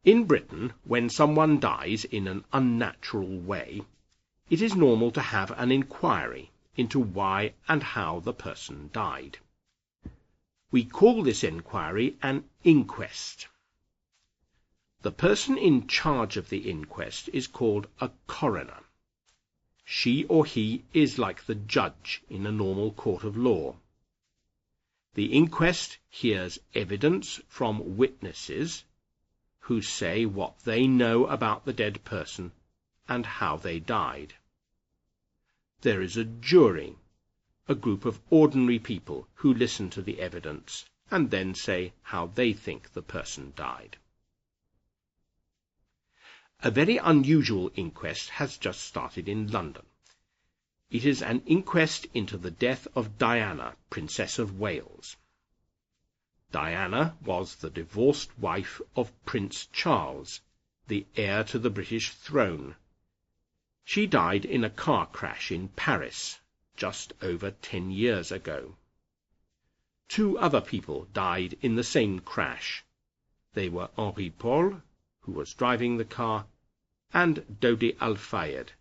In Britain, when someone dies in an unnatural way, it is normal to have an inquiry into why and how the person died. We call this inquiry an inquest. The person in charge of the inquest is called a coroner. She or he is like the judge in a normal court of law. The inquest hears evidence from witnesses who say what they know about the dead person and how they died. There is a jury, a group of ordinary people who listen to the evidence and then say how they think the person died. A very unusual inquest has just started in London. It is an inquest into the death of Diana, Princess of Wales. Diana was the divorced wife of Prince Charles, the heir to the British throne. She died in a car crash in Paris just over 10 years ago. 2 other people died in the same crash. They were Henri Paul, who was driving the car, and Dodi Al-Fayed,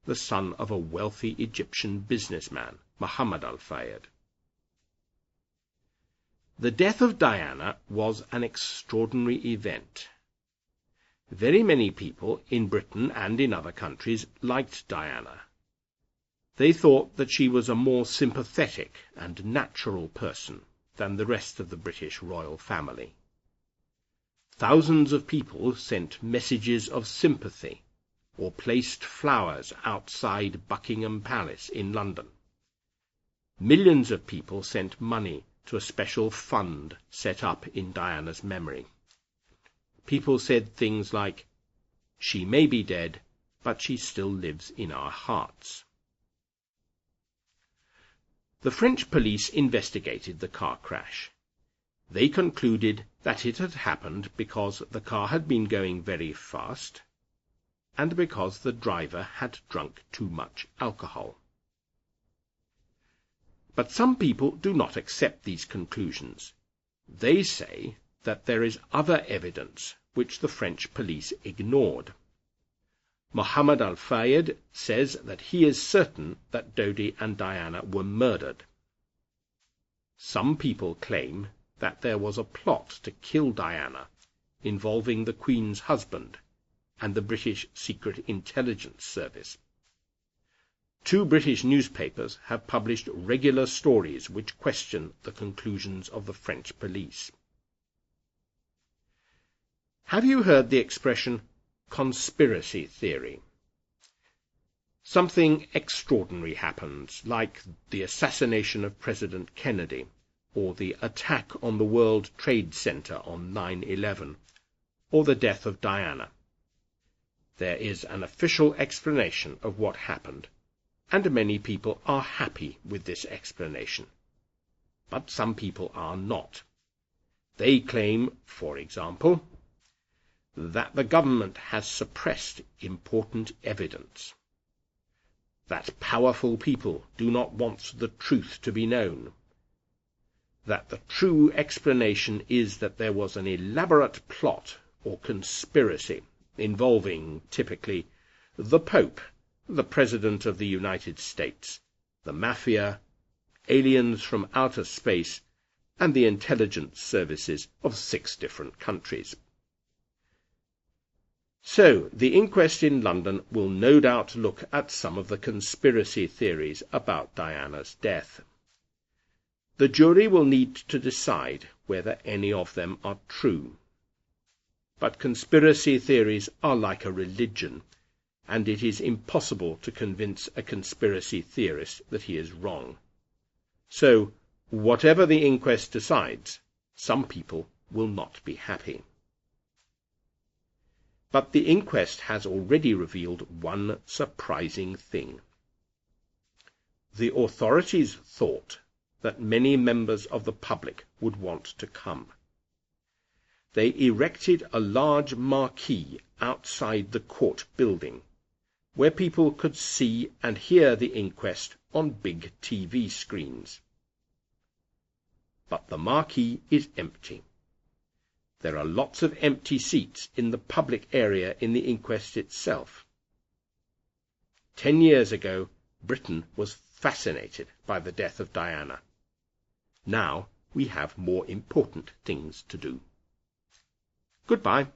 the son of a wealthy Egyptian businessman, Muhammad Al-Fayed. The death of Diana was an extraordinary event. Very many people in Britain and in other countries liked Diana. They thought that she was a more sympathetic and natural person than the rest of the British royal family. Thousands of people sent messages of sympathy or placed flowers outside Buckingham Palace in London. Millions of people sent money to a special fund set up in Diana's memory. People said things like, "She may be dead, but she still lives in our hearts." The French police investigated the car crash. They concluded that it had happened because the car had been going very fast and because the driver had drunk too much alcohol. But some people do not accept these conclusions. They say that there is other evidence which the French police ignored. Muhammad Al-Fayed says that he is certain that Dodi and Diana were murdered. Some people claim that there was a plot to kill Diana involving the Queen's husband and the British Secret Intelligence Service. 2 British newspapers have published regular stories which question the conclusions of the French police. Have you heard the expression conspiracy theory? Something extraordinary happens, like the assassination of President Kennedy, or the attack on the World Trade Center on 9/11, or the death of Diana. There is an official explanation of what happened, and many people are happy with this explanation. But some people are not. They claim, for example, that the government has suppressed important evidence, that powerful people do not want the truth to be known, that the true explanation is that there was an elaborate plot or conspiracy involving, typically, the Pope, the President of the United States, the Mafia, aliens from outer space, and the intelligence services of 6 different countries. So, the inquest in London will no doubt look at some of the conspiracy theories about Diana's death. The jury will need to decide whether any of them are true. But conspiracy theories are like a religion, and it is impossible to convince a conspiracy theorist that he is wrong. So, whatever the inquest decides, some people will not be happy. But the inquest has already revealed one surprising thing. The authorities thought that many members of the public would want to come. They erected a large marquee outside the court building, where people could see and hear the inquest on big TV screens. But the marquee is empty. There are lots of empty seats in the public area in the inquest itself. 10 years ago, Britain was fascinated by the death of Diana. Now we have more important things to do. Goodbye.